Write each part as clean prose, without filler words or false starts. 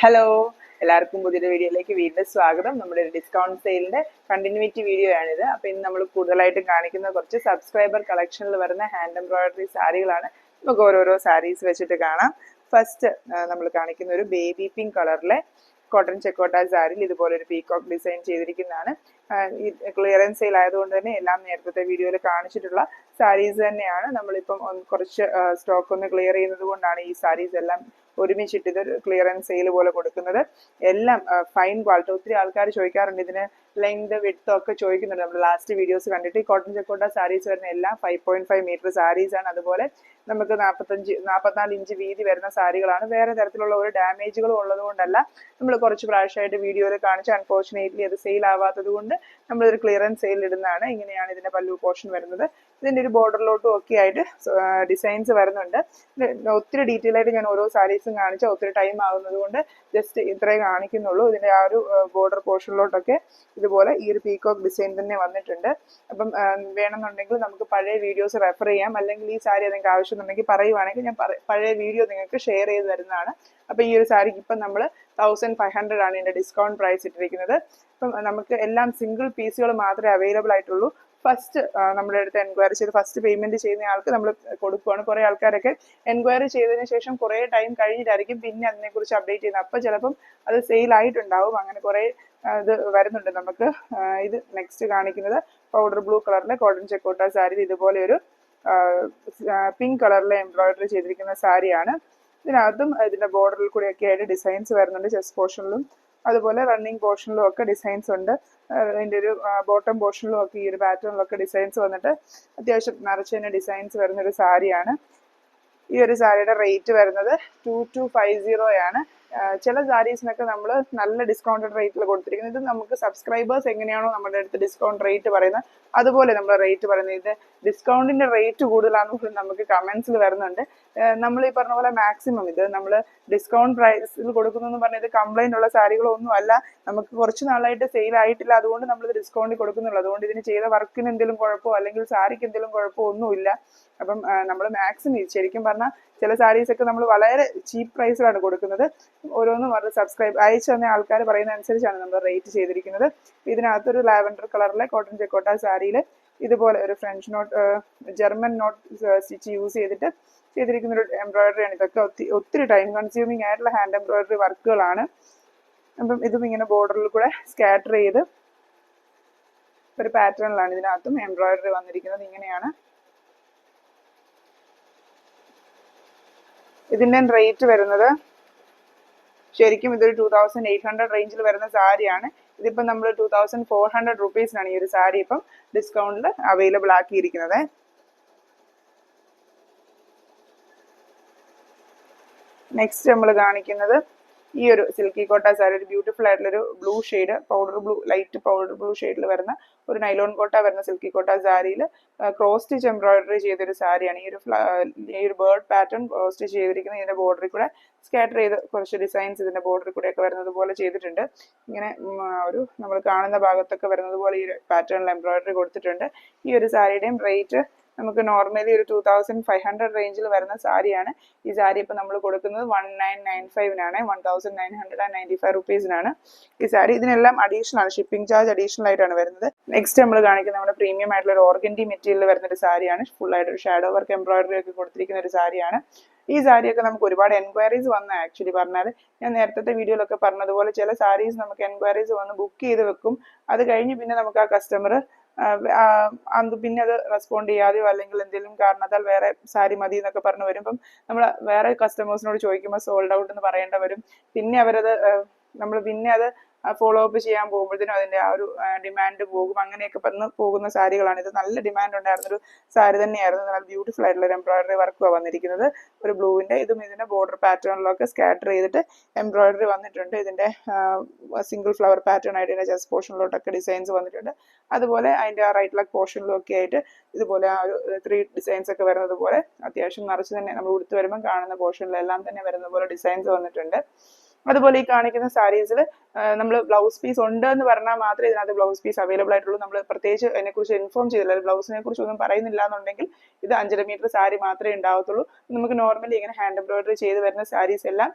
Hello, എല്ലാവർക്കും പുതിയൊരു വീഡിയോയിലേക്ക് വീണ്ടും സ്വാഗതം. നമ്മുടെ ഒരു ഡിസ്കൗണ്ട് സെയിലിന്റെ കണ്ടിന്യൂറ്റി വീഡിയോ ആണിത്. അപ്പൊ ഇന്ന് നമ്മൾ കൂടുതലായിട്ടും കാണിക്കുന്ന കുറച്ച് സബ്സ്ക്രൈബർ കളക്ഷനിൽ വരുന്ന ഹാൻഡ് എംബ്രോയിഡറി സാരികളാണ്. നമുക്ക് ഓരോരോ സാരീസ് വെച്ചിട്ട് കാണാം. ഫസ്റ്റ് നമ്മൾ കാണിക്കുന്ന ഒരു ബേബി പിങ്ക് കളറിലെ കോട്ടൺ ചെക്കോട്ട സാരിയിൽ ഇതുപോലെ ഒരു പീകോക്ക് ഡിസൈൻ ചെയ്തിരിക്കുന്നതാണ്. ഈ ക്ലിയറൻസ് സെയിൽ ആയതുകൊണ്ട് തന്നെ എല്ലാം നേരത്തെ വീഡിയോയിൽ കാണിച്ചിട്ടുള്ള സാരീസ് തന്നെയാണ്. നമ്മളിപ്പം കുറച്ച് സ്റ്റോക്ക് ഒന്ന് ക്ലിയർ ചെയ്യുന്നത് കൊണ്ടാണ് ഈ സാരീസ് എല്ലാം ഒരുമിച്ചിട്ട് ഇതൊരു ക്ലിയറൻസ് സെയിൽ പോലെ കൊടുക്കുന്നത്. എല്ലാം ഫൈൻ ക്വാളിറ്റി. ഒത്തിരി ആൾക്കാർ ചോദിക്കാറുണ്ട് ഇതിന് ലെങ്ത് വിഡ്ത്ത് ഒക്കെ ചോദിക്കുന്നുണ്ട്. നമ്മൾ ലാസ്റ്റ് വീഡിയോസ് കണ്ടിട്ട് ഈ കോട്ടൺ ചെക്കോട്ട സാരീസ് വരുന്ന എല്ലാം 5.5 മീറ്റർ സാരീസ് ആണ്. അതുപോലെ നമുക്ക് 44 ഇഞ്ച് വീതി വരുന്ന സാരികളാണ്. വേറെ തരത്തിലുള്ള ഒരു ഡാമേജുകളും ഉള്ളത് കൊണ്ടല്ല, നമ്മൾ കുറച്ച് പ്രാവശ്യമായിട്ട് വീഡിയോയിൽ കാണിച്ച് അൺഫോർച്ചുനേറ്റ്ലി അത് സെയിൽ ആവാത്തത് കൊണ്ട് നമ്മളൊരു ക്ലിയറൻസ് സെയിൽ ഇടുന്നതാണ്. ഇങ്ങനെയാണ് ഇതിന്റെ പല്ലു പോർഷൻ വരുന്നത്. ഇതിന്റെ ഒരു ബോർഡറിലോട്ടും ഒക്കെ ആയിട്ട് ഡിസൈൻസ് വരുന്നുണ്ട്. ഒത്തിരി ഡീറ്റെയിൽ ആയിട്ട് ഞാൻ ഓരോ സാരീസും കാണിച്ചാൽ ഒത്തിരി ടൈം ആകുന്നത് കൊണ്ട് ജസ്റ്റ് ഇത്രേ കാണിക്കുന്നുള്ളൂ. ഇതിന്റെ ആ ഒരു ബോർഡർ പോർഷനിലോട്ടൊക്കെ ഇതുപോലെ ഈ ഒരു പീകോക്ക് ഡിസൈൻ തന്നെ വന്നിട്ടുണ്ട്. അപ്പം വേണമെന്നുണ്ടെങ്കിൽ നമുക്ക് പഴയ വീഡിയോസ് റെഫർ ചെയ്യാം, അല്ലെങ്കിൽ ഈ സാരി നിങ്ങൾക്ക് ആവശ്യമുണ്ടെങ്കിൽ പറയുവാണെങ്കിൽ ഞാൻ പഴയ വീഡിയോ നിങ്ങൾക്ക് ഷെയർ ചെയ്ത് തരുന്നതാണ്. അപ്പൊ ഈ ഒരു സാരിക്ക് ഇപ്പം നമ്മൾ 1500 ആണ് ഇതിന്റെ ഡിസ്കൗണ്ട് പ്രൈസ് ഇട്ടിരിക്കുന്നത്. അപ്പം നമുക്ക് എല്ലാം സിംഗിൾ പീസുകൾ മാത്രമേ അവൈലബിൾ ആയിട്ടുള്ളൂ. ഫസ്റ്റ് നമ്മുടെ അടുത്ത് എൻക്വയറി ചെയ്ത് ഫസ്റ്റ് പേയ്മെന്റ് ചെയ്യുന്ന ആൾക്ക് നമ്മൾ കൊടുക്കുകയാണ്. കുറെ ആൾക്കാരൊക്കെ എൻക്വയറി ചെയ്തതിനു ശേഷം കുറെ ടൈം കഴിഞ്ഞിട്ടായിരിക്കും പിന്നെ അതിനെക്കുറിച്ച് അപ്ഡേറ്റ് ചെയ്യുന്നത്. അപ്പൊ ചിലപ്പം അത് സെയിൽ ആയിട്ടുണ്ടാവും. അങ്ങനെ കുറെ ഇത് വരുന്നുണ്ട് നമുക്ക്. ഇത് നെക്സ്റ്റ് കാണിക്കുന്നത് പൗഡർ ബ്ലൂ കളറിലെ കോട്ടൺ ചെക്കോട്ട സാരി ഇതുപോലെ ഒരു പിങ്ക് കളറിലെ എംബ്രോയിഡറി ചെയ്തിരിക്കുന്ന സാരിയാണ്. ഇതിനകത്തും ഇതിന്റെ ബോർഡറിൽ കൂടി ഒക്കെ ആയിട്ട് ഡിസൈൻസ് വരുന്നുണ്ട്. ചെസ്റ്റ് പോർഷനിലും അതുപോലെ റണ്ണിങ് പോർഷനിലും ഒക്കെ ഡിസൈൻസ് ഉണ്ട്. അതിന്റെ ഒരു ബോട്ടം പോർഷനിലും ഒക്കെ ഈ ഒരു പാറ്റേണിലൊക്കെ ഡിസൈൻസ് വന്നിട്ട് അത്യാവശ്യം നിറച്ച് തന്നെ ഡിസൈൻസ് വരുന്ന ഒരു സാരിയാണ്. ഈ ഒരു സാരിയുടെ റേറ്റ് വരുന്നത് 2250 ആണ്. ചില സാരീസിനൊക്കെ നമ്മൾ നല്ല ഡിസ്കൗണ്ടഡ് റേറ്റിൽ കൊടുത്തിരിക്കുന്നത്. ഇത് നമുക്ക് സബ്സ്ക്രൈബേഴ്സ് എങ്ങനെയാണോ നമ്മുടെ അടുത്ത് ഡിസ്കൗണ്ട് റേറ്റ് പറയുന്നത് അതുപോലെ നമ്മൾ റേറ്റ് പറയുന്നത്. ഇത് ഡിസ്കൗണ്ടിന്റെ റേറ്റ് കൂടുതലാണെന്ന് നമുക്ക് കമന്റ്സിൽ വരുന്നുണ്ട്. നമ്മൾ ഈ പറഞ്ഞ പോലെ മാക്സിമം ഇത് നമ്മൾ ഡിസ്കൗണ്ട് പ്രൈസിൽ കൊടുക്കുന്നു പറഞ്ഞത് കംപ്ലൈന്റ് ഉള്ള സാരികളൊന്നും അല്ല. നമുക്ക് കുറച്ച് നാളായിട്ട് സെയിൽ ആയിട്ടില്ല, അതുകൊണ്ട് നമ്മളിത് ഡിസ്കൗണ്ടിൽ കൊടുക്കുന്നുള്ളൂ. അതുകൊണ്ട് ഇതിന് ചെയ്ത വർക്കിന് എന്തെങ്കിലും കുഴപ്പമോ അല്ലെങ്കിൽ സാരിക്ക് എന്തെങ്കിലും കുഴപ്പമോ ഒന്നുമില്ല. അപ്പം നമ്മൾ മാക്സിമം ശരിക്കും പറഞ്ഞാൽ ചില സാരീസ് ഒക്കെ നമ്മൾ വളരെ ചീപ്പ് പ്രൈസിലാണ് കൊടുക്കുന്നത്. ഓരോന്നും അവരുടെ അയച്ചു തന്ന ആൾക്കാർ പറയുന്ന അനുസരിച്ചാണ് നമ്മൾ റേറ്റ് ചെയ്തിരിക്കുന്നത്. ഇതിനകത്തൊരു ലാവൻഡർ കളറിലെ കോട്ടൺ ചെക്കോട്ട സാരിയിൽ ഇതുപോലെ ഒരു French knot German knot stitch use ചെയ്തിരിക്കുന്ന ഒരു എംബ്രോയിഡറി ആണ്. ഇതൊക്കെ ഒത്തിരി ടൈം കൺസ്യൂമിങ് ആയിട്ടുള്ള ഹാൻഡ് എംബ്രോയിഡറി വർക്കുകളാണ്. അപ്പം ഇതും ഇങ്ങനെ ബോർഡറിൽ കൂടെ സ്കാറ്റർ ചെയ്ത് ഒരു പാറ്റേണിലാണ് ഇതിനകത്തും എംബ്രോയിഡറി വന്നിരിക്കുന്നത്. ഇങ്ങനെയാണ് ഇതിന്റെ റേറ്റ് വരുന്നത്. ശരിക്കും ഇതൊരു 2800 റേഞ്ചിൽ വരുന്ന സാരിയാണ്. ഇതിപ്പം നമ്മൾ 2400 റുപ്പീസിനാണ് ഈ ഒരു സാരി ഇപ്പം ഡിസ്കൗണ്ടിൽ അവൈലബിൾ ആക്കിയിരിക്കുന്നത്. നെക്സ്റ്റ് നമ്മൾ കാണിക്കുന്നത് ഈ ഒരു സിൽക്കി കോട്ട സാരി, ഒരു ബ്യൂട്ടിഫുൾ ആയിട്ടുള്ളൊരു blue shade light powder blue ഷെയ്ഡിൽ വരുന്ന ഒരു നൈലോൺ കോട്ട വരുന്ന സിൽക്കി കോട്ട സാരിയിൽ ക്രോസ് സ്റ്റിച്ച് എംബ്രോയിഡറി ചെയ്തൊരു സാരിയാണ്. ഈ ഒരു ബേർഡ് പാറ്റേൺ ക്രോസ് സ്റ്റിച്ച് ചെയ്തിരിക്കുന്നത്. ഇതിന്റെ ബോർഡറിൽ കൂടെ സ്കാറ്റർ ചെയ്ത് കുറച്ച് ഡിസൈൻസ് ഇതിന്റെ ബോർഡറിൽ കൂടെ ഒക്കെ വരുന്നത് പോലെ ചെയ്തിട്ടുണ്ട്. ഇങ്ങനെ ഒരു നമ്മൾ കാണുന്ന ഭാഗത്തൊക്കെ വരുന്നത് പോലെ ഈ പാറ്റേണിൽ എംബ്രോയിഡറി കൊടുത്തിട്ടുണ്ട്. ഈ ഒരു സാരിയുടെയും റേറ്റ് നമുക്ക് നോർമലി ഒരു 2500 റേഞ്ചിൽ വരുന്ന സാരിയാണ്. ഈ സാരി ഇപ്പം നമ്മൾ കൊടുക്കുന്നത് 1995 1995 റുപ്പീസിനാണ് ഈ സാരി. ഇതിനെല്ലാം അഡീഷണൽ ആണ്, ഷിപ്പിംഗ് ചാർജ് അഡീഷണൽ ആയിട്ടാണ് വരുന്നത്. നെക്സ്റ്റ് നമ്മൾ കാണിക്കുന്നത് നമ്മുടെ പ്രീമിയം ആയിട്ടുള്ള ഒരു ഓർഗൻഡി മെറ്റീരിയൽ വരുന്ന ഒരു സാരിയാണ്. ഫുൾ ആയിട്ട് ഒരു ഷാഡോ വർക്ക് എംബ്രോയിഡറി ഒക്കെ കൊടുത്തിരിക്കുന്ന ഒരു സാരിയാണ്. ഈ സാരിയൊക്കെ നമുക്ക് ഒരുപാട് എൻക്വയറീസ് വന്ന ആക്ച്വലി പറഞ്ഞാൽ ഞാൻ നേരത്തെ വീഡിയോയിലൊക്കെ പറഞ്ഞതുപോലെ ചില സാരീസ് നമുക്ക് എൻക്വയറീസ് വന്ന് ബുക്ക് ചെയ്ത് വെക്കും. അത് കഴിഞ്ഞ് പിന്നെ നമുക്ക് ആ കസ്റ്റമർ പിന്നെ അത് റെസ്പോണ്ട് ചെയ്യാതെയോ അല്ലെങ്കിൽ എന്തെങ്കിലും കാരണത്താൽ വേറെ സാരി മതി എന്നൊക്കെ പറഞ്ഞു വരുമ്പം നമ്മൾ വേറെ കസ്റ്റമേഴ്സിനോട് ചോദിക്കുമ്പോൾ സോൾഡ് ഔട്ട് എന്ന് പറയേണ്ട വരും. പിന്നെ അവരത് പിന്നെ അത് ഫോളോ അപ്പ് ചെയ്യാൻ പോകുമ്പോഴത്തേനും അതിന്റെ ആ ഒരു ഡിമാൻഡ് പോകും. അങ്ങനെയൊക്കെ പോകുന്ന സാരികളാണ് ഇത്. നല്ല ഡിമാൻഡ് ഉണ്ടായിരുന്നൊരു സാരി തന്നെയായിരുന്നു. നല്ല ബ്യൂട്ടിഫുൾ ആയിട്ടുള്ള ഒരു എംബ്രോയിഡറി വർക്കാണ് വന്നിരിക്കുന്നത്. ഒരു ബ്ലൂവിന്റെ ഇതും ഇതിന്റെ ബോർഡർ പാറ്റേണിലൊക്കെ സ്കാറ്റർ ചെയ്തിട്ട് എംബ്രോയിഡറി വന്നിട്ടുണ്ട്. ഇതിന്റെ സിംഗിൾ ഫ്ലവർ പാറ്റേൺ ആയിട്ട് ഇതിന്റെ ചെസ്റ്റ് പോർഷനിലോട്ടൊക്കെ ഡിസൈൻസ് വന്നിട്ടുണ്ട്. അതുപോലെ അതിന്റെ ആ റൈറ്റ് ലെഗ് പോർഷനിലും ഒക്കെ ആയിട്ട് ഇതുപോലെ ആ ഒരു 3 ഡിസൈൻസ് ഒക്കെ വരുന്നത് പോലെ അത്യാവശ്യം നിറച്ച് തന്നെ നമ്മൾ ഉടുത്ത് വരുമ്പോൾ കാണുന്ന പോർഷനിലെല്ലാം തന്നെ വരുന്ന പോലെ ഡിസൈൻസ് വന്നിട്ടുണ്ട്. അതുപോലെ ഈ കാണിക്കുന്ന സാരീസിൽ നമ്മൾ ബ്ലൗസ് പീസ് ഉണ്ട് എന്ന് പറഞ്ഞാൽ മാത്രമേ ഇതിനകത്ത് ബ്ലൗസ് പീസ് അവൈലബിൾ ആയിട്ടുള്ളൂ. നമ്മൾ പ്രത്യേകിച്ച് അതിനെക്കുറിച്ച് ഇൻഫോം ചെയ്തില്ല, ബ്ലൗസിനെ കുറിച്ച് ഒന്നും പറയുന്നില്ല എന്നുണ്ടെങ്കിൽ ഇത് 5.5 മീറ്റർ സാരി മാത്രമേ ഉണ്ടാവത്തുള്ളൂ. നമുക്ക് നോർമലി ഇങ്ങനെ ഹാൻഡ് എംബ്രോയിഡറി ചെയ്ത് വരുന്ന സാരീസ് എല്ലാം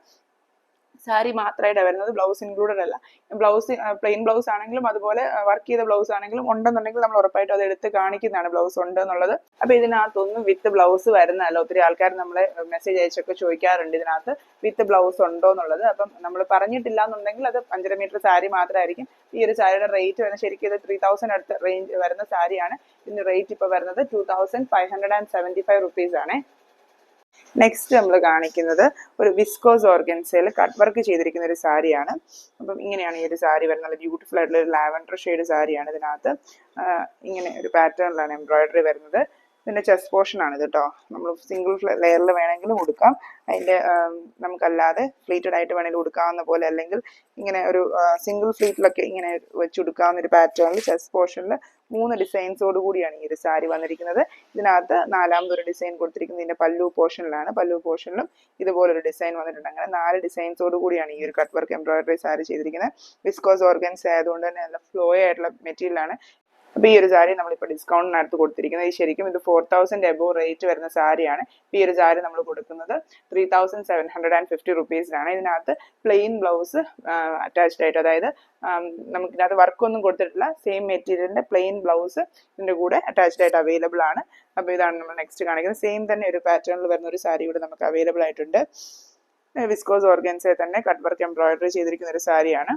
സാരി മാത്രമായിട്ടാണ് വരുന്നത്, ബ്ലൗസ് ഇൻക്ലൂഡഡ് അല്ല. ബ്ലൗസ് പ്ലെയിൻ ബ്ലൗസ് ആണെങ്കിലും അതുപോലെ വർക്ക് ചെയ്ത ബ്ലൗസ് ആണെങ്കിലും ഉണ്ടെന്നുണ്ടെങ്കിൽ നമ്മൾ ഉറപ്പായിട്ടും അത് എടുത്ത് കാണിക്കുന്നതാണ് ബ്ലൗസ് ഉണ്ട് എന്നുള്ളത്. അപ്പൊ ഇതിനകത്തൊന്നും വിത്ത് ബ്ലൗസ് വരുന്നതല്ല. ഒത്തിരി ആൾക്കാർ നമ്മളെ മെസ്സേജ് അയച്ചൊക്കെ ചോദിക്കാറുണ്ട് ഇതിനകത്ത് വിത്ത് ബ്ലൗസ് ഉണ്ടോ എന്നുള്ളത്. അപ്പം നമ്മൾ പറഞ്ഞിട്ടില്ല എന്നുണ്ടെങ്കിൽ അത് 5.5 മീറ്റർ സാരി മാത്രമായിരിക്കും. ഈ ഒരു സാരിയുടെ റേറ്റ് വരുന്നത് ശരിക്കും ഇത് 3000 അടുത്ത് റേഞ്ച് വരുന്ന സാരിയാണ്. ഇതിന്റെ റേറ്റ് ഇപ്പൊ വരുന്നത് 2575 റുപ്പീസ് ആണ്. നെക്സ്റ്റ് നമ്മൾ കാണിക്കുന്നത് ഒരു വിസ്കോസ് ഓർഗൻസയിൽ കട്ട് വർക്ക് ചെയ്തിരിക്കുന്ന ഒരു സാരിയാണ്. അപ്പം ഇങ്ങനെയാണ് ഈ ഒരു സാരി വരുന്നത്. നല്ല ബ്യൂട്ടിഫുൾ ആയിട്ടുള്ള ഒരു ലാവൻഡർ ഷെയ്ഡ് സാരിയാണ്. ഇതിനകത്ത് ഇങ്ങനെ ഒരു പാറ്റേണിലാണ് എംബ്രോയിഡറി വരുന്നത്. ഇതിന്റെ ചെസ്റ്റ് പോർഷൻ ആണ് ഇത് കേട്ടോ. നമ്മൾ സിംഗിൾ ലെയറിൽ വേണമെങ്കിലും കൊടുക്കാം. അതിന്റെ നമുക്കല്ലാതെ ഫ്ലീറ്റഡ് ആയിട്ട് വേണമെങ്കിലും കൊടുക്കാവുന്ന പോലെ, അല്ലെങ്കിൽ ഇങ്ങനെ ഒരു സിംഗിൾ ഫ്ലീറ്റിലൊക്കെ ഇങ്ങനെ വെച്ച് കൊടുക്കാവുന്ന ഒരു പാറ്റേണിൽ ചെസ്റ്റ് പോർഷനിൽ 3 ഡിസൈൻസോട് കൂടിയാണ് ഈ ഒരു സാരി വന്നിരിക്കുന്നത്. ഇതിനകത്ത് 4ാമതൊരു ഡിസൈൻ കൊടുത്തിരിക്കുന്നത് ഇതിന്റെ പല്ലു പോർഷനിലാണ്. പല്ലു പോർഷനിലും ഇതുപോലൊരു ഡിസൈൻ വന്നിട്ടുണ്ട്. അങ്ങനെ 4 ഡിസൈൻസോട് കൂടിയാണ് ഈ ഒരു കട്ട് വർക്ക് എംബ്രോയിഡറി സാരി ചെയ്തിരിക്കുന്നത്. വിസ്കോസ് ഓർഗൻസ് ആയതുകൊണ്ട് തന്നെ നല്ല ഫ്ലോ ആയിട്ടുള്ള മെറ്റീരിയലാണ്. അപ്പൊ ഈ ഒരു സാരി നമ്മളിപ്പോൾ ഡിസ്കൗണ്ടിനകത്ത് കൊടുത്തിരിക്കുന്നത്. ഈ ശരിക്കും ഇത് 4000 എബോവ് റേറ്റ് വരുന്ന സാരിയാണ്. ഈ ഒരു സാരി നമ്മൾ കൊടുക്കുന്നത് 3750 റുപ്പീസിനാണ്. ഇതിനകത്ത് പ്ലെയിൻ ബ്ലൗസ് അറ്റാച്ച്ഡ് ആയിട്ട്, അതായത് നമുക്കിതിനകത്ത് വർക്കൊന്നും കൊടുത്തിട്ടില്ല, സെയിം മെറ്റീരിയലിന്റെ പ്ലെയിൻ ബ്ലൗസ് ഇതിന്റെ കൂടെ അറ്റാച്ച്ഡ് ആയിട്ട് അവൈലബിൾ ആണ്. അപ്പൊ ഇതാണ് നമ്മൾ നെക്സ്റ്റ് കാണിക്കുന്നത്. സെയിം തന്നെ ഒരു പാറ്റേണിൽ വരുന്ന ഒരു സാരി കൂടെ നമുക്ക് അവൈലബിൾ ആയിട്ടുണ്ട്. വിസ്കോസ് ഓർഗൻസയിൽ തന്നെ കട്ട് വർക്ക് എംബ്രോയിഡറി ചെയ്തിരിക്കുന്ന ഒരു സാരിയാണ്.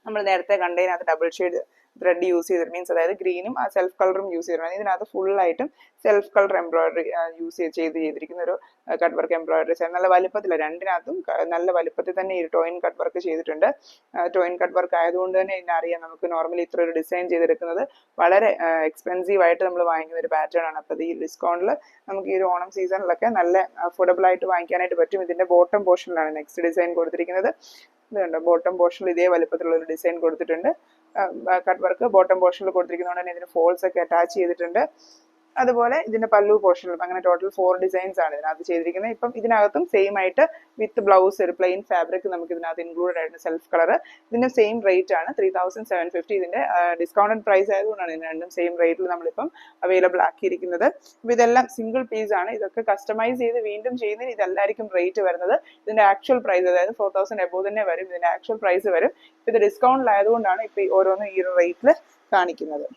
നമ്മൾ നേരത്തെ കണ്ടതിനകത്ത് ഡബിൾ ഷെയ്ഡ് ത്രെഡ് യൂസ് ചെയ്തിട്ട്, മീൻസ് അതായത് ഗ്രീനും ആ സെൽഫ് കളറും യൂസ് ചെയ്തിട്ടുണ്ട്. ഇതിനകത്ത് ഫുള്ളായിട്ടും സെൽഫ് കളർ എംബ്രോയിഡറി ചെയ്തിരിക്കുന്ന ഒരു കട്ട് വർക്ക് എംബ്രോയിഡറി. നല്ല വലുപ്പത്തില്ല, രണ്ടിനകത്തും നല്ല വലുപ്പത്തിൽ തന്നെ ഈ ടോയിൻ കട്ട് വർക്ക് ചെയ്തിട്ടുണ്ട്. ടോയിൻ കട്ട് വർക്ക് ആയതുകൊണ്ട് തന്നെ ഇതിനറിയാം നമുക്ക് നോർമലി ഇത്ര ഒരു ഡിസൈൻ ചെയ്തെടുക്കുന്നത് വളരെ എക്സ്പെൻസീവ് ആയിട്ട് നമ്മൾ വാങ്ങിക്കുന്ന ഒരു പാറ്റേൺ ആണ്. അപ്പോൾ ഈ ഡിസ്കൗണ്ടിൽ നമുക്ക് ഈ ഒരു ഓണം സീസണിലൊക്കെ നല്ല അഫോർഡബിൾ ആയിട്ട് വാങ്ങിക്കാനായിട്ട് പറ്റും. ഇതിന്റെ ബോട്ടം പോർഷനിലാണ് നെക്സ്റ്റ് ഡിസൈൻ കൊടുത്തിരിക്കുന്നത്. ഇതുണ്ട്, ബോട്ടം പോർഷനിൽ ഇതേ വലുപ്പത്തിലുള്ള ഒരു ഡിസൈൻ കൊടുത്തിട്ടുണ്ട്. കട്ട് വർക്ക് ബോട്ടം പോർഷനിൽ കൊടുത്തിരിക്കുന്നതുകൊണ്ട് തന്നെ ഇതിന് ഫോൾസ് ഒക്കെ അറ്റാച്ച് ചെയ്തിട്ടുണ്ട്. അതുപോലെ ഇതിന്റെ പല്ലു പോർഷനിലും അങ്ങനെ ടോട്ടൽ 4 ഡിസൈൻസ് ആണ് ഇതിനകത്ത് ചെയ്തിരിക്കുന്നത്. ഇപ്പം ഇതിനകത്തും സെയിം ആയിട്ട് വിത്ത് ബ്ലൗസ് ഒരു പ്ലെയിൻ ഫാബ്രിക് നമുക്ക് ഇതിനകത്ത് ഇൻക്ലൂഡഡ് ആയിട്ട് സെൽഫ് കളർ. ഇതിന്റെ സെയിം റേറ്റ് ആണ് 3750. ഇതിന്റെ ഡിസ്കൗണ്ടഡ് പ്രൈസ് ആയതുകൊണ്ടാണ് ഇതിന് രണ്ടും സെയിം റേറ്റിൽ നമ്മളിപ്പം അവൈലബിൾ ആക്കിയിരിക്കുന്നത്. അപ്പൊ ഇതെല്ലാം സിംഗിൾ പീസ് ആണ്. ഇതൊക്കെ കസ്റ്റമൈസ് ചെയ്ത് വീണ്ടും ചെയ്യുന്നതിന് ഇതെല്ലാവർക്കും റേറ്റ് വരുന്നത്. ഇതിന്റെ ആക്ച്വൽ പ്രൈസ് അതായത് 4000 എബോവ് തന്നെ വരും. ഇതിന്റെ ആക്ച്വൽ പ്രൈസ് വരും. ഇത് ഡിസ്കൗണ്ടിലായതുകൊണ്ടാണ് ഇപ്പൊ ഓരോന്നും ഈ ഒരു റേറ്റിൽ കാണിക്കുന്നത്.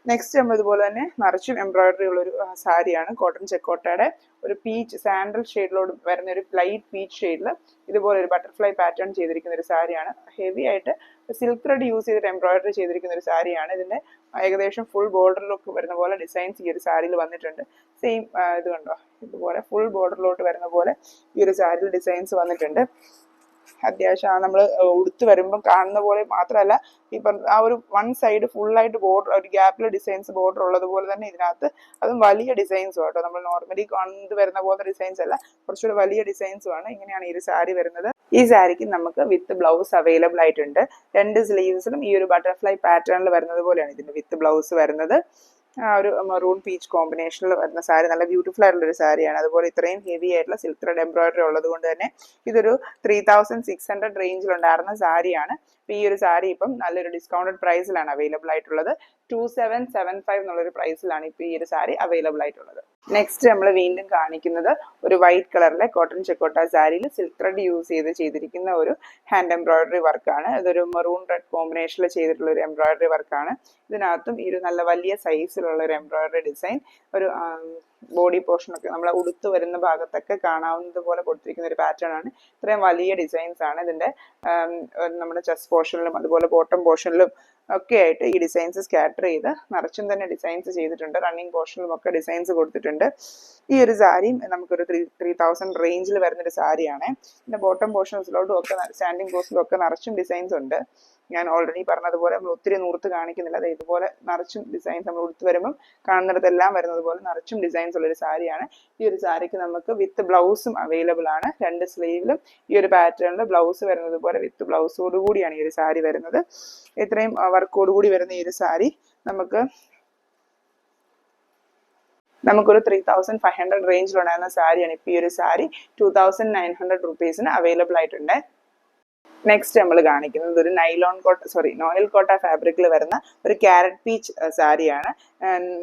നെക്സ്റ്റ് നമ്മൾ ഇതുപോലെ തന്നെ നിറച്ചും എംബ്രോയിഡറി ഉള്ള ഒരു സാരിയാണ്. കോട്ടൺ ചെക്കോട്ടയുടെ ഒരു പീച്ച് സാൻഡൽ ഷെയ്ഡിലോട് വരുന്ന ഒരു ലൈറ്റ് പീച്ച് ഷെയ്ഡിൽ ഇതുപോലെ ഒരു ബട്ടർഫ്ലൈ പാറ്റേൺ ചെയ്തിരിക്കുന്ന ഒരു സാരിയാണ്. ഹെവി ആയിട്ട് സിൽക്ക് ത്രെഡ് യൂസ് ചെയ്തിട്ട് എംബ്രോയിഡറി ചെയ്തിരിക്കുന്ന ഒരു സാരിയാണ്. ഇതിന്റെ ഏകദേശം ഫുൾ ബോർഡറിലൊക്കെ വരുന്ന പോലെ ഡിസൈൻസ് ഈ ഒരു സാരിയിൽ വന്നിട്ടുണ്ട്. സെയിം ഇത് കണ്ടോ, ഇതുപോലെ ഫുൾ ബോർഡറിലോട്ട് വരുന്ന പോലെ ഈ ഒരു സാരിയിൽ ഡിസൈൻസ് വന്നിട്ടുണ്ട്. അത്യാവശ്യം നമ്മൾ ഉടുത്ത് വരുമ്പം കാണുന്ന പോലെ മാത്രമല്ല, ഇപ്പം ആ ഒരു വൺ സൈഡ് ഫുള്ളായിട്ട് ബോർഡർ, ഒരു ഗ്യാപ്പിൽ ഡിസൈൻസ് ബോർഡർ ഉള്ളതുപോലെ തന്നെ ഇതിനകത്ത് അതും വലിയ ഡിസൈൻസും കേട്ടോ. നമ്മൾ നോർമലി കണ്ടു വരുന്ന പോലത്തെ ഡിസൈൻസ് അല്ല, കുറച്ചുകൂടി വലിയ ഡിസൈൻസും ആണ്. ഇങ്ങനെയാണ് ഈ ഒരു സാരി വരുന്നത്. ഈ സാരിക്ക് നമുക്ക് വിത്ത് ബ്ലൗസ് അവൈലബിൾ ആയിട്ടുണ്ട്. 2 സ്ലീവ്സിലും ഈ ഒരു ബട്ടർഫ്ലൈ പാറ്റേണിൽ വരുന്നത് പോലെയാണ് ഇതിന്റെ വിത്ത് ബ്ലൗസ് വരുന്നത്. ഒരു മെറൂൺ പീച്ച് കോമ്പിനേഷനിൽ വരുന്ന സാരി നല്ല ബ്യൂട്ടിഫുൾ ആയിട്ടുള്ള ഒരു സാരിയാണ്. അതുപോലെ ഇത്രയും ഹെവി ആയിട്ടുള്ള സിൽക്ക് ത്രെഡ് എംബ്രോയിഡറി ഉള്ളത് കൊണ്ട് തന്നെ ഇതൊരു 3600 റേഞ്ചിൽ ഉണ്ടായിരുന്ന സാരിയാണ്. ഈ ഒരു സാരി ഇപ്പം നല്ലൊരു ഡിസ്കൗണ്ടഡ് പ്രൈസിലാണ് അവൈലബിൾ ആയിട്ടുള്ളത്. 2775 എന്നുള്ളൊരു പ്രൈസിലാണ് ഇപ്പൊ ഈ ഒരു സാരി അവൈലബിൾ ആയിട്ടുള്ളത്. നെക്സ്റ്റ് നമ്മൾ വീണ്ടും കാണിക്കുന്നത് ഒരു വൈറ്റ് കളറിലെ കോട്ടൺ ചെക്കോട്ട സാരിയിൽ സിൽക്ക് ത്രെഡ് യൂസ് ചെയ്തിരിക്കുന്ന ഒരു ഹാൻഡ് എംബ്രോയിഡറി വർക്കാണ്. ഇതൊരു മെറൂൺ റെഡ് കോമ്പിനേഷനിൽ ചെയ്തിട്ടുള്ള ഒരു എംബ്രോയിഡറി വർക്കാണ്. ഇതിനകത്തും ഈ ഒരു നല്ല വലിയ സൈസിലുള്ള ഒരു എംബ്രോയിഡറി ഡിസൈൻ, ഒരു ബോഡി പോർഷനൊക്കെ നമ്മൾ ഉടുത്ത് വരുന്ന ഭാഗത്തൊക്കെ കാണാവുന്നത് പോലെ കൊടുത്തിരിക്കുന്ന ഒരു പാറ്റേൺ ആണ്. ഇത്രയും വലിയ ഡിസൈൻസ് ആണ് ഇതിന്റെ നമ്മുടെ ചെസ്റ്റ് പോർഷനിലും അതുപോലെ ബോട്ടം പോർഷനിലും ഒക്കെ ആയിട്ട് ഈ ഡിസൈൻസ് സ്കാറ്റർ ചെയ്ത് നിറച്ചും തന്നെ ഡിസൈൻസ് ചെയ്തിട്ടുണ്ട്. റണ്ണിങ് പോർഷനിലും ഒക്കെ ഡിസൈൻസ് കൊടുത്തിട്ടുണ്ട്. ഈ ഒരു സാരിയും നമുക്കൊരു 3000 റേഞ്ചിൽ വരുന്നൊരു സാരിയാണ്. പിന്നെ ബോട്ടം പോർഷൻസിലോട്ടും ഒക്കെ സ്റ്റാൻഡിങ് പോർഷനിലും ഒക്കെ നിറച്ചും ഡിസൈൻസ് ഉണ്ട്. ഞാൻ ഓൾറെഡി പറഞ്ഞതുപോലെ നമ്മൾ ഒത്തിരി നൂർത്ത് കാണിക്കുന്നില്ല. അത് ഇതുപോലെ നിറച്ചും ഡിസൈൻസ് നമ്മൾ ഉടുത്ത് വരുമ്പം കാണുന്നിടത്തെല്ലാം വരുന്നത് പോലെ നിറച്ചും ഡിസൈൻസ് ഉള്ളൊരു സാരിയാണ്. ഈ ഒരു സാരിക്ക് നമുക്ക് വിത്ത് ബ്ലൗസും അവൈലബിൾ ആണ്. 2 സ്ലീവിലും ഈ ഒരു പാറ്റേണിൽ ബ്ലൗസ് വരുന്നത് പോലെ വിത്ത് ബ്ലൗസോട് കൂടിയാണ് ഈ ഒരു സാരി വരുന്നത്. ഇത്രയും വർക്കോട് കൂടി വരുന്ന ഈ ഒരു സാരി നമുക്കൊരു 3500 റേഞ്ചിലുണ്ടായിരുന്ന സാരിയാണ്. ഇപ്പൊ ഈ ഒരു സാരി 2900 റുപ്പീസിന് അവൈലബിൾ ആയിട്ടുണ്ട്. നെക്സ്റ്റ് നമ്മൾ കാണിക്കുന്നത് ഒരു നോയിൽ കോട്ട ഫാബ്രിക്കിൽ വരുന്ന ഒരു ക്യാരറ്റ് പീച്ച് സാരിയാണ്.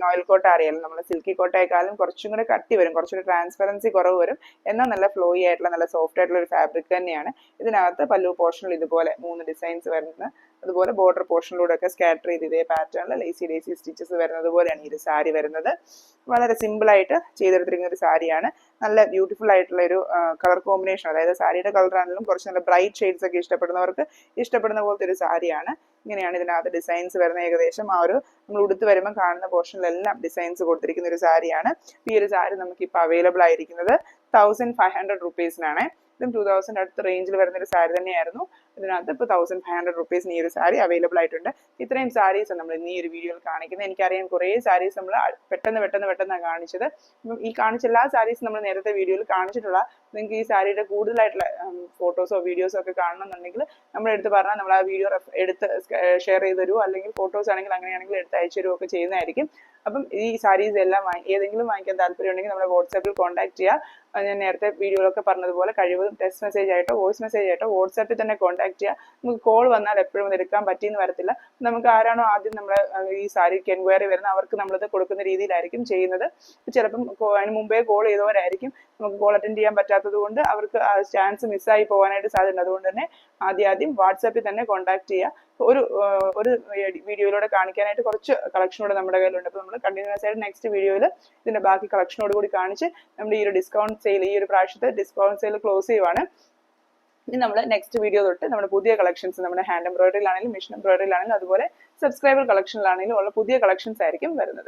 നോയിൽ കോട്ട അറിയാലോ, നമ്മൾ സിൽക്കി കോട്ടയെക്കാളും കുറച്ചും കൂടെ കട്ടി വരും, കുറച്ചുകൂടി ട്രാൻസ്പെറൻസി കുറവ് വരും, എന്നാൽ നല്ല ഫ്ലോയി ആയിട്ടുള്ള നല്ല സോഫ്റ്റ് ആയിട്ടുള്ള ഒരു ഫാബ്രിക് തന്നെയാണ്. ഇതിനകത്ത് പല്ലു പോർഷനിൽ ഇതുപോലെ 3 ഡിസൈൻസ് വരുന്നത്, അതുപോലെ ബോർഡർ പോർഷനിലൂടെ ഒക്കെ സ്കാറ്റർ ചെയ്ത് ഇതേ പാറ്റേണിൽ ലേസി സ്റ്റിച്ചസ് വരുന്നത് പോലെയാണ് ഈ ഒരു സാരി വരുന്നത്. വളരെ സിമ്പിൾ ആയിട്ട് ചെയ്തെടുത്തിരിക്കുന്ന ഒരു സാരിയാണ്. നല്ല ബ്യൂട്ടിഫുൾ ആയിട്ടുള്ള ഒരു കളർ കോമ്പിനേഷൻ, അതായത് സാരിയുടെ കളർ ആണെങ്കിലും കുറച്ച് നല്ല ബ്രൈറ്റ് ഷെയ്ഡ്സ് ഒക്കെ ഇഷ്ടപ്പെടുന്നവർക്ക് ഇഷ്ടപ്പെടുന്ന പോലത്തെ ഒരു സാരിയാണ്. ഇങ്ങനെയാണ് ഇതിനകത്ത് ഡിസൈൻസ് വരുന്നത്. ഏകദേശം ആ ഒരു നമ്മൾ ഉടുത്ത് വരുമ്പോൾ കാണുന്ന പോർഷനിലെല്ലാം ഡിസൈൻസ് കൊടുത്തിരിക്കുന്ന ഒരു സാരിയാണ്. ഈ ഒരു സാരി നമുക്ക് ഇപ്പോൾ അവൈലബിൾ ആയിരിക്കുന്നത് 1500 റുപ്പീസിനാണ്. ഇതും 2000 അടുത്ത റേഞ്ചിൽ വരുന്ന ഒരു സാരി തന്നെയായിരുന്നു. ഇതിനകത്ത് ഇപ്പോൾ 1500 റുപ്പീസിന് ഈ ഒരു സാരി അവൈലബിൾ ആയിട്ടുണ്ട്. ഇത്രയും സാരീസ് നമ്മൾ ഇന്ന് ഈ ഒരു വീഡിയോയിൽ കാണിക്കുന്നത്. എനിക്കറിയാം കുറേ സാരീസ് നമ്മൾ പെട്ടെന്ന് കാണിച്ചത്. ഈ കാണിച്ച എല്ലാ സാരീസും നമ്മൾ നേരത്തെ വീഡിയോയിൽ കാണിച്ചിട്ടുള്ള. നിങ്ങൾക്ക് ഈ സാരിയുടെ കൂടുതലായിട്ടുള്ള ഫോട്ടോസോ വീഡിയോസോ ഒക്കെ കാണണമെന്നുണ്ടെങ്കിൽ നമ്മൾ എടുത്ത് പറഞ്ഞാൽ നമ്മൾ ആ വീഡിയോ എടുത്ത് ഷെയർ ചെയ്ത് തരുമോ, അല്ലെങ്കിൽ ഫോട്ടോസ് ആണെങ്കിൽ അങ്ങനെയാണെങ്കിൽ എടുത്ത് അയച്ചു തരുമോ ഒക്കെ ചെയ്യുന്നതായിരിക്കും. അപ്പം ഈ സാരീസ് എല്ലാം ഏതെങ്കിലും വാങ്ങിക്കാൻ താല്പര്യം ഉണ്ടെങ്കിൽ നമ്മുടെ വാട്സാപ്പിൽ കോൺടാക്ട് ചെയ്യുക. ഞാൻ നേരത്തെ വീഡിയോയിലൊക്കെ പറഞ്ഞതുപോലെ കഴിവതും ടെക്സ്റ്റ് മെസ്സേജ് ആയിട്ടോ വോയിസ് മെസ്സേജ് ആയിട്ടോ വാട്സാപ്പിൽ തന്നെ കോൺടാക്ട് ചെയ്യുക. നമുക്ക് കോൾ വന്നാൽ എപ്പോഴും അത് എടുക്കാൻ പറ്റിയെന്ന് വരത്തില്ല. നമുക്ക് ആരാണോ ആദ്യം നമ്മളെ ഈ സാരിക്ക് എൻക്വയറി വരുന്നത് അവർക്ക് നമ്മളത് കൊടുക്കുന്ന രീതിയിലായിരിക്കും ചെയ്യുന്നത്. ചിലപ്പം അതിന് മുമ്പേ കോൾ ചെയ്തവരായിരിക്കും, നമുക്ക് കോൾ അറ്റൻഡ് ചെയ്യാൻ പറ്റാത്തത് കൊണ്ട് അവർക്ക് ചാൻസ് മിസ്സായി പോകാനായിട്ട് സാധ്യതയുണ്ട്. അതുകൊണ്ട് തന്നെ ആദ്യം വാട്സാപ്പിൽ തന്നെ കോൺടാക്ട് ചെയ്യുക. ഒരു വീഡിയോയിലൂടെ കാണിക്കാനായിട്ട് കുറച്ച് കളക്ഷനോട് നമ്മുടെ കയ്യിലുണ്ട്. അപ്പോൾ നമ്മൾ കണ്ടിന്യൂസ് ആയിട്ട് നെക്സ്റ്റ് വീഡിയോയിൽ ഇതിന്റെ ബാക്കി കളക്ഷനോട് കൂടി കാണിച്ച് നമ്മുടെ ഈ ഒരു ഡിസ്കൗണ്ട് സെയിൽ, ഈ ഒരു പ്രാവശ്യത്തെ ഡിസ്കൗണ്ട് സെയിൽ ക്ലോസ് ചെയ്യുവാണ്. ഇനി നമ്മൾ നെക്സ്റ്റ് വീഡിയോ തൊട്ട് നമ്മുടെ പുതിയ കളക്ഷൻസ്, നമ്മുടെ ഹാൻഡ് എംബ്രോയിഡറിയിലാണെങ്കിലും മെഷീൻ എംബ്രോയിഡറിയിലാണെങ്കിലും അതുപോലെ സബ്സ്ക്രൈബർ കളക്ഷനിലാണെങ്കിലും ഉള്ള പുതിയ കളക്ഷൻസ് ആയിരിക്കും വരുന്നത്.